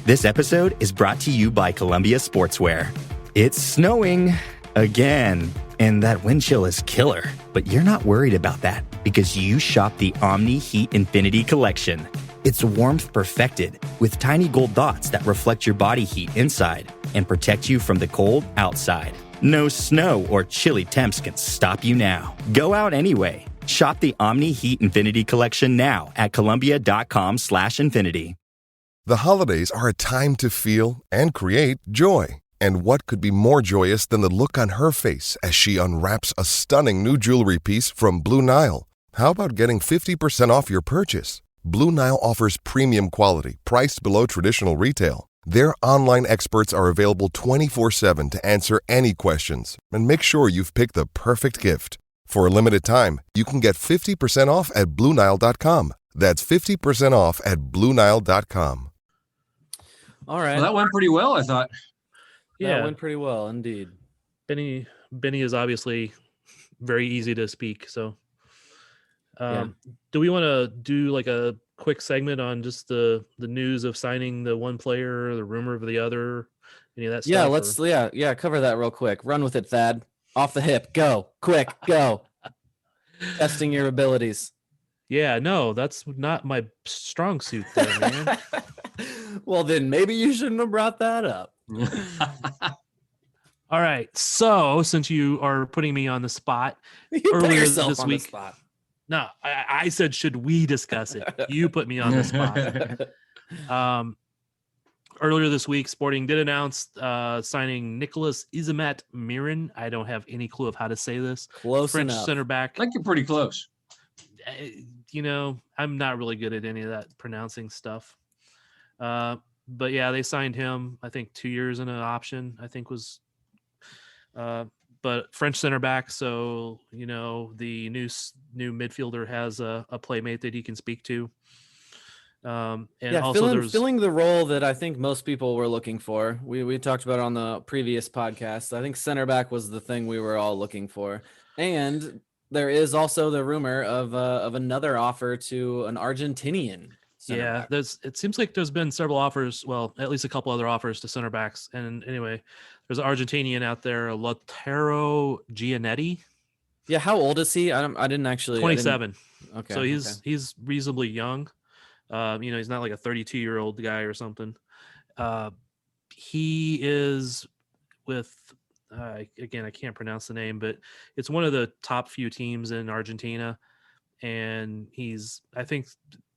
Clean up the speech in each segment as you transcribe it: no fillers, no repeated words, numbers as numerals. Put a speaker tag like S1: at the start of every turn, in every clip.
S1: This episode is brought to you by Columbia Sportswear. It's snowing again, and that wind chill is killer. But you're not worried about that because you shop the Omni Heat Infinity Collection. It's warmth perfected with tiny gold dots that reflect your body heat inside and protect you from the cold outside. No snow or chilly temps can stop you now. Go out anyway. Shop the Omni Heat Infinity Collection now at Columbia.com/infinity.
S2: The holidays are a time to feel and create joy. And what could be more joyous than the look on her face as she unwraps a stunning new jewelry piece from Blue Nile? How about getting 50% off your purchase? Blue Nile offers premium quality, priced below traditional retail. Their online experts are available 24/7 to answer any questions and make sure you've picked the perfect gift. For a limited time, you can get 50% off at BlueNile.com. That's 50% off at BlueNile.com.
S3: All right.
S4: Well, that went pretty well, I thought.
S3: Yeah, that went pretty well, indeed.
S5: Benny is obviously very easy to speak. So, do we want to do like a quick segment on just the news of signing the one player, the rumor of the other, any of that stuff?
S3: Yeah, cover that real quick. Run with it, Thad. Off the hip, go, quick, go. Testing your abilities.
S5: Yeah, no, that's not my strong suit there, man.
S3: Well, then maybe you shouldn't have brought that up.
S5: All right, so since you are putting me on the spot,
S3: You put
S5: earlier
S3: yourself
S5: this
S3: on
S5: week,
S3: the spot.
S5: no, I said, should we discuss it? You put me on the spot. Earlier this week, Sporting did announce signing Nicolas Isimat-Mirin. I don't have any clue of how to say this.
S3: Close
S5: French
S3: enough.
S5: center back.
S4: I think you're pretty close.
S5: You know, I'm not really good at any of that pronouncing stuff. But yeah, they signed him, I think 2 years in an option, I think was, but French center back. So, you know, the new midfielder has a playmate that he can speak to. And also
S3: filling the role that I think most people were looking for. We talked about it on the previous podcast. I think center back was the thing we were all looking for. And there is also the rumor of another offer to an Argentinian center back.
S5: It seems like there's been several offers, well, at least a couple other offers to center backs. And anyway, there's an Argentinian out there, Lautaro Giannetti.
S3: Yeah, how old is he? I didn't actually
S5: 27.
S3: Okay.
S5: So he's reasonably young. You know, he's not like a 32-year-old guy or something. He is with again, I can't pronounce the name, but it's one of the top few teams in Argentina. And I think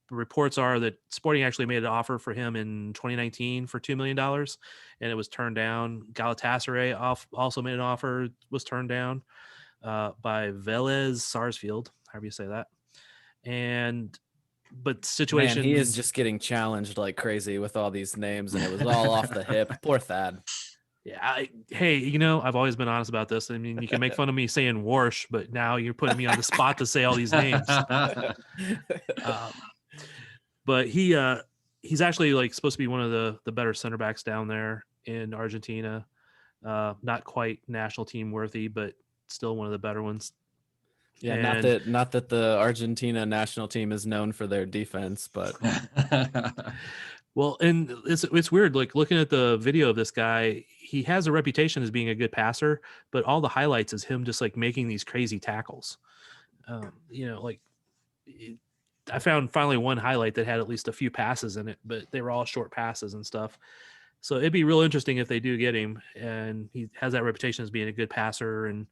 S5: the reports are that Sporting actually made an offer for him in 2019 for $2 million, and it was turned down. Galatasaray also made an offer, was turned down by Vélez Sarsfield, however you say that. But situation,
S3: he is just getting challenged like crazy with all these names, and it was all off the hip. Poor Thad.
S5: Yeah, hey, you know, I've always been honest about this. I mean, you can make fun of me saying Warsh, but now you're putting me on the spot to say all these names. But he's actually like supposed to be one of the better center backs down there in Argentina. Not quite national team worthy, but still one of the better ones.
S3: Yeah, not that the Argentina national team is known for their defense, but
S5: well, and it's weird. Like looking at the video of this guy, he has a reputation as being a good passer, but all the highlights is him just like making these crazy tackles. You know, like I found finally one highlight that had at least a few passes in it, but they were all short passes and stuff. So it'd be real interesting if they do get him, and he has that reputation as being a good passer and,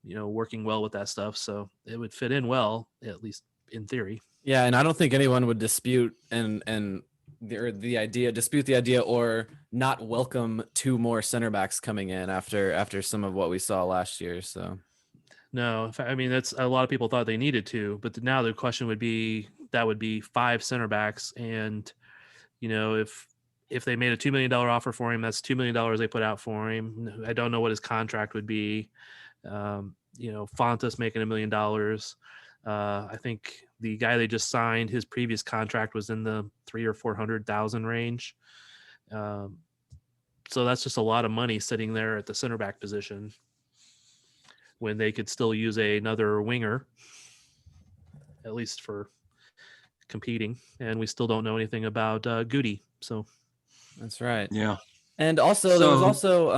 S5: you know, working well with that stuff. So it would fit in well, at least in theory.
S3: Yeah, and I don't think anyone would dispute the idea or not welcome two more center backs coming in after some of what we saw last year. So
S5: no, I mean, that's a lot of people thought they needed to, but now the question would be, that would be 5 center backs. And, you know, if they made a $2 million offer for him, that's $2 million they put out for him. I don't know what his contract would be. You know, Fontas making $1 million. I think the guy they just signed, his previous contract was in the 300,000 or 400,000 range. So that's just a lot of money sitting there at the center back position when they could still use another winger, at least for competing. And we still don't know anything about Goody. So
S3: That's right.
S4: Yeah.
S3: And also there was also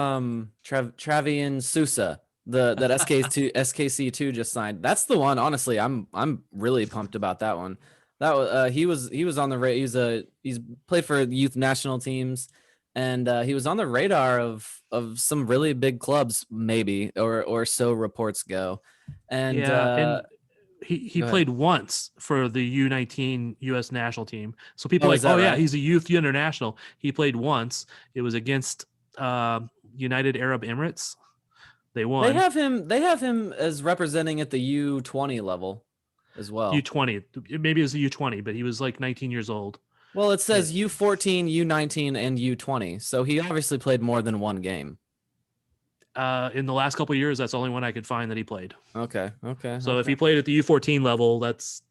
S3: Travian Sousa, that SKC2 just signed. That's the one. Honestly, I'm really pumped about that one. That was he was on the he's played for youth national teams, and he was on the radar of some really big clubs, maybe, or so reports go. And
S5: and he played once for the U19 U.S. national team. So people
S3: Oh,
S5: yeah,
S3: right?
S5: he's a youth international. He played once. It was against United Arab Emirates. They won.
S3: They have him as representing at the U20 level as well.
S5: U20. Maybe it was the U20, but he was like 19 years old.
S3: Well, it says U14, U19, and U20. So he obviously played more than one game.
S5: In the last couple of years, that's the only one I could find that he played.
S3: Okay.
S5: So if he played at the U14 level, that's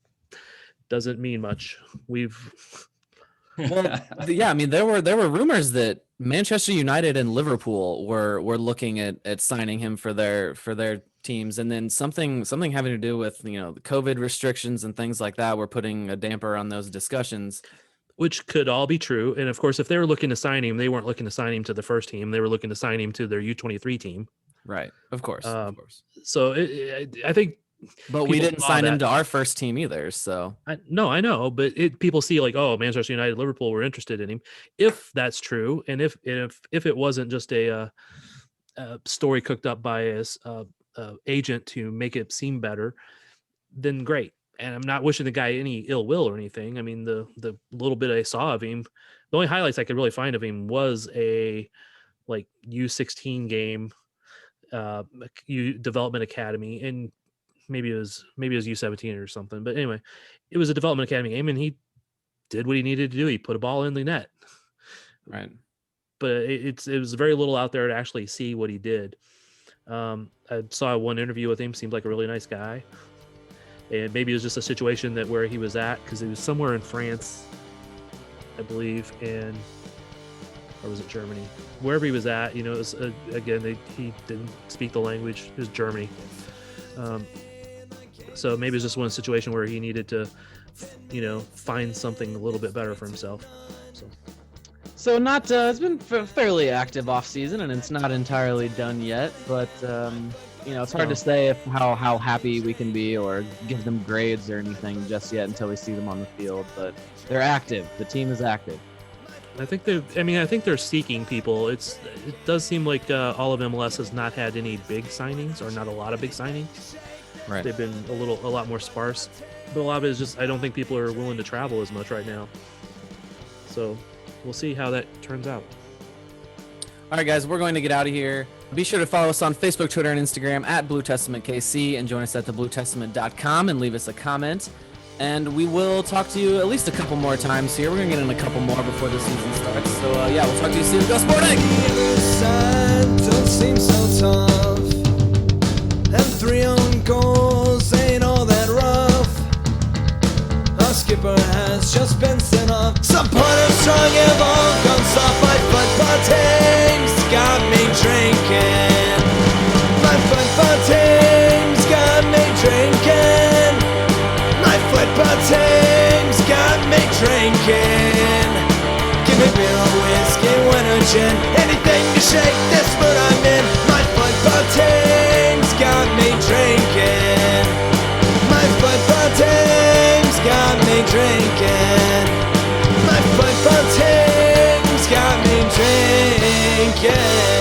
S5: doesn't mean much.
S3: Well, yeah, I mean, there were rumors that Manchester United and Liverpool were looking at signing him for their teams, and then something having to do with, the COVID restrictions and things like that were putting a damper on those discussions.
S5: Which could all be true. And of course, if they were looking to sign him, they weren't looking to sign him to the first team. They were looking to sign him to their U23 team.
S3: Right. Of course.
S5: So I think.
S3: But we didn't sign him to our first team either. So
S5: I know, but people see like, oh, Manchester United, Liverpool were interested in him. If that's true, and if it wasn't just a story cooked up by his agent to make it seem better, then great. And I'm not wishing the guy any ill will or anything. I mean, the little bit I saw of him, the only highlights I could really find of him was a like U16 game, development academy, and maybe it was U17 or something. But anyway, it was a development academy game, and he did what he needed to do. He put a ball in the net.
S3: Right.
S5: But it was very little out there to actually see what he did. I saw one interview with him. Seemed like a really nice guy. And maybe it was just a situation that where he was at, because he was somewhere in France, I believe, or was it Germany? Wherever he was at, it was again he didn't speak the language. It was Germany, so maybe it was just one situation where he needed to, find something a little bit better for himself.
S3: So not it's been fairly active off season, and it's not entirely done yet, but. It's hard to say how happy we can be or give them grades or anything just yet until we see them on the field. But they're active. The team is active.
S5: I think they're seeking people. It does seem like all of MLS has not had any big signings, or not a lot of big signings.
S3: Right.
S5: They've been a lot more sparse. But a lot of it is just I don't think people are willing to travel as much right now. So we'll see how that turns out.
S3: All right, guys, we're going to get out of here. Be sure to follow us on Facebook, Twitter, and Instagram at Blue Testament KC, and join us at thebluetestament.com and leave us a comment. And we will talk to you at least a couple more times here. We're going to get in a couple more before the season starts. So, we'll talk to you soon. Go Sporting!
S6: The side don't seem so tough, and 3 own goals ain't all that rough. Our skipper has just been sent off. Supporters strong have all gone soft. My football team's got me drinking. My football team's got me drinking. My football team's got me drinking. Give me beer or whiskey, wine or gin, anything to shake this mood I'm in. My football team's got me drinking. My football team's got me drinking. My football team's got me drinking.